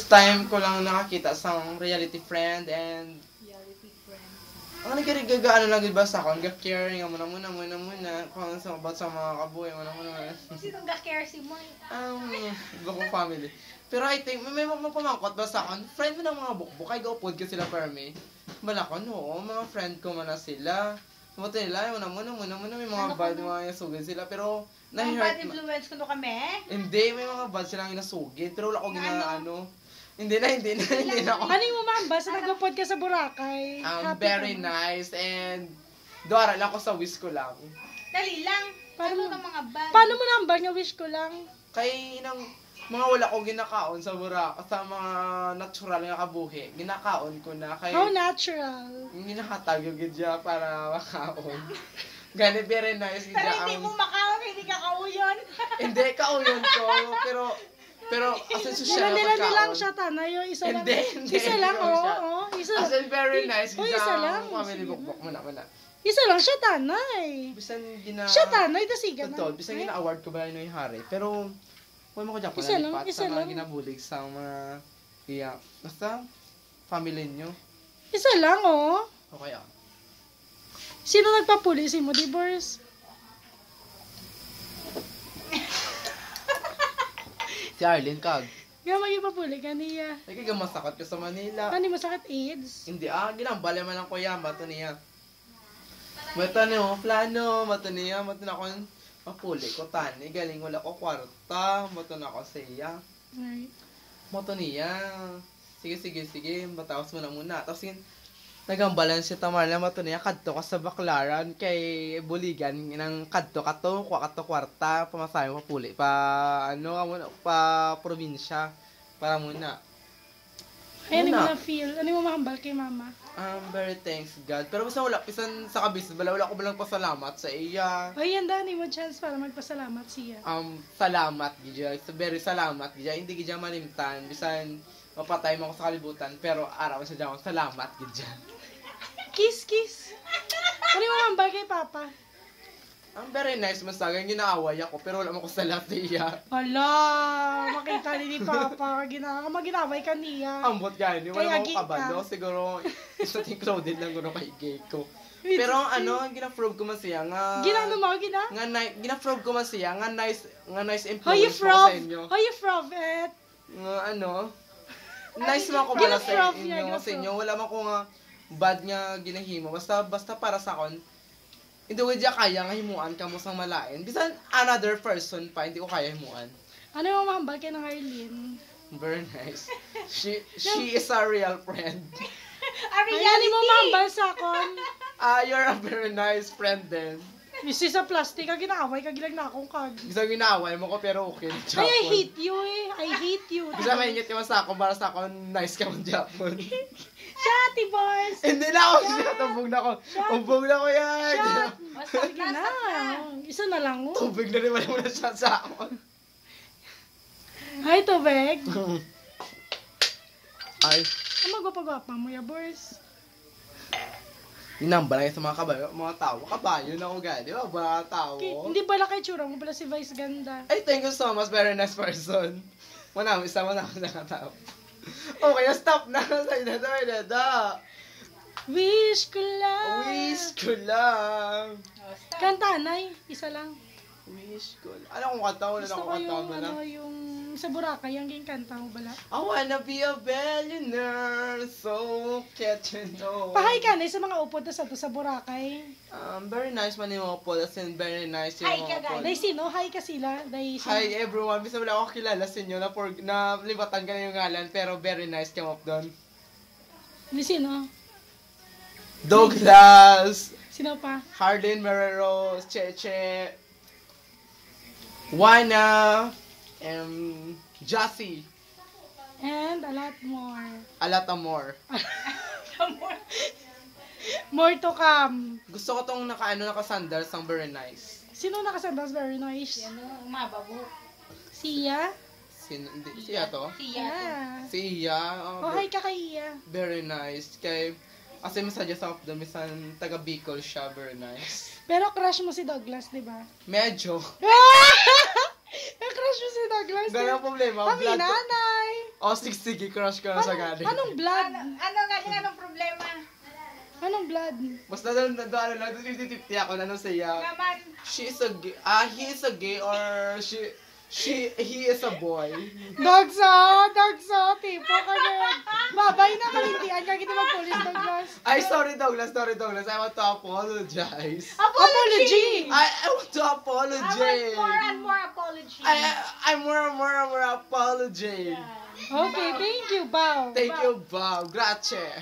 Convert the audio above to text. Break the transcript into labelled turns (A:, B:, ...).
A: first time ko lang nakakita sa reality friend and
B: Reality friend.
A: ang nagkarigagaan lang diba sa akong ga-care nga muna kung sa about sa mga kabuhay muna.
B: Sinong ga-care si Moy?
A: Buong family. Pero I think may magpamangkot ba sa akong friend mo ng mga bukbuk ay gaupod ka sila per me. Bala ko no, mga friend ko man na sila. Mato nila muna may mga bad mga sugid sila pero
B: Ang bad influence ko no kami?
A: Hindi, may mga bad silang inasugid pero wala ko gina. Hindi na ako.
C: Ano yung mamamba sa nagupod ka sa Boracay?
A: Very nice and doara lang ako sa wish ko lang.
B: Dali lang. Paano ka mga bad?
C: Paano mo nambal nga wish ko lang?
A: Kay nang mga wala ko ginakaon sa Boracay sa mga natural nga kabuhi. Ginakaon ko na kay
C: How natural.
A: ginakatag yung gidya para makaon. Gani very nice
B: Pero
A: gidya
B: hindi mo makaon, hindi ka kauyon.
A: Hindi kauyon ko pero as in social
C: Nila lang
A: pagkaon.
C: siya tanay yung isa lang.
A: Hindi.
C: Isa lang,
A: Hindi siya.
C: oo. Isa
A: As in very nice
C: Oh,
A: gidya
C: isa lang.
A: family bukbok muna.
C: Isa lang siya tanay.
A: Bisan gina
C: Siya tanay, tasiga na.
A: Totoo, bisan gina-award ko ba yung hari. Pero wala mo ko dyan
C: Isa lang,
A: panalipat
C: isa
A: sa mga
C: lang.
A: ginabulig sa mga basta family nyo.
C: Isa lang, oh.
A: Okay
C: Sino nagpapulisi mo, divorce?
A: Si Arlene Kag.
C: Nga magipapuli ka niya.
A: Ay kaya masakit ka sa Manila.
C: Ano mo sakit AIDS?
A: Hindi ginambala man ang kuya, mato niya. Mato niyo, plano, mato niya, mato na ako mapuli ko tani, galing wala ko kwarta, mato na ako sa iya.
C: Right.
A: Mato niya. Sige, matapos mo na muna. Tapos nagambalan si Tamarla mato niya, kadto ka sa Baklaran kay Buligan ng kadto ka to, kuha ka to kwarta, pamasahe mo puli pa probinsya para muna.
C: Ay, ano
A: Muna.
C: mo na-feel? Ano mo mahambal kay mama?
A: Very thanks God. Pero basta wala pisan sa kabis, wala ko balang pasalamat sa iya.
C: Ay, yan daw, mo chance para magpasalamat siya.
A: Salamat gidya. So, very salamat gidya. Hindi gidya malimtan bisan mapatay mo ako sa kalibutan pero araw sa diyan salamat gidya.
C: Kiss. Ano mo mahambal kay papa?
A: Very nice masagang ginaaway ako pero wala mo ko salat iya.
C: Hala, makita ni papa, maginaway ka niya.
A: Ambot gani, wala
C: Kaya
A: mo kabalo.
C: ka.
A: Siguro isa ting clothing lang guro kay gay ko. Pero gina-prove ko man siya nga
C: Ginano mo,
A: gina-prove ko man siya nga nice
C: How you
A: influence ko sa
C: from?
A: inyo.
C: How you from it?
A: Nga nice man ko bala sa
C: Gina-prove niya,
A: inyo. Wala man ko nga bad nga ginahimo. Basta para sa kon hindi ko diya kaya nga himuan ka mo sang malain. Bisan another person pa, hindi ko kaya himuan.
C: Ano mo mahambal kay ng Arlene?
A: Very nice. She is a real friend.
B: A
C: Ay, ano mo
B: reality.
C: mahambal sa akon?
A: You're a very nice friend then.
C: Isi sa plastic, ginaway, gilag na akong kag.
A: Bisa ginaway mo ko pero okay.
C: Ay, I hate you eh. I hate you.
A: Bisa mainit ka sa ako para sa ako nice ka mong Japon.
C: Shot, boss!
A: Hindi na ako siya. Umbog na ko yan.
B: Basta
C: Sige na. Isa na lang mo.
A: Tubig na rin wala mo na siya sa ako.
C: Hi, Tubeg.
A: Ay,
C: Ang magwapa-gwapa mo, ya, boss.
A: inambalay sa mga kabayo, mga tao. Kabayo na ako gani, mga tao.
C: Hindi pala kay Chura mo pala si Vice Ganda.
A: Ay, thank you so much. Very nice person. Wala mo, isa mo na ako sa tao. Okay, stop na. Say na.
C: Wish ko lang.
A: Wish ko lang.
C: Kantanay, isa lang.
A: Wish ko lang. Ano kung kanta mo na
C: Gusto
A: ako
C: ko
A: kanta
C: yung,
A: mo na?
C: yung sa Boracay, yung kanta mo bala.
A: I wanna be a billionaire, so can't you know?
C: Pahay ka na sa mga upod na sa Boracay.
A: Very nice man yung mga po. As in, very nice yung
B: Hi ka,
A: mga po.
B: guys.
C: Dahil sino? Hi ka sila. Dahil sino?
A: Hi everyone. Bisa wala ako kilala sa inyo na libatan ka na yung ngalan pero very nice come up doon.
C: Dahil sino?
A: Douglas,
C: Sino pa?
A: Hardin Marrero, Cheche, Juana, Jassy,
C: And a lot more.
A: a lot more.
C: More to come.
A: Gusto ko tong naka-sandals ang very nice.
C: Sino nakasandas? Very nice.
B: Yan o, mabago.
C: Siya?
A: Siya to?
B: Siya.
A: Siya.
C: Oh, hi ka kay Iya.
A: Very nice. Kay, as in masadya sa the misan taga Bicol siya, very nice.
C: Pero crush mo si Douglas, di ba?
A: Medyo.
C: Crush mo si Douglas.
A: Ganang problema.
C: Kami nanay.
A: O, sige, crush ko na sa gani.
C: Anong blood?
B: Ano kasi anong problema?
C: Anong blood?
A: Basta doon, lang, 50-50 ako na nung siya.
B: Naman.
A: He is a gay or he is a boy.
C: Dagsa, tipo ka ganyan. Babay na kalintian ka kita magpulis, Douglas.
A: Ay, sorry Douglas. I want to apologize.
C: Apology!
A: I want to
B: I
A: apologize.
B: want more and more apology.
A: I'm more apology.
C: Okay, thank you, Bao.
A: Thank you, Bob. Grazie.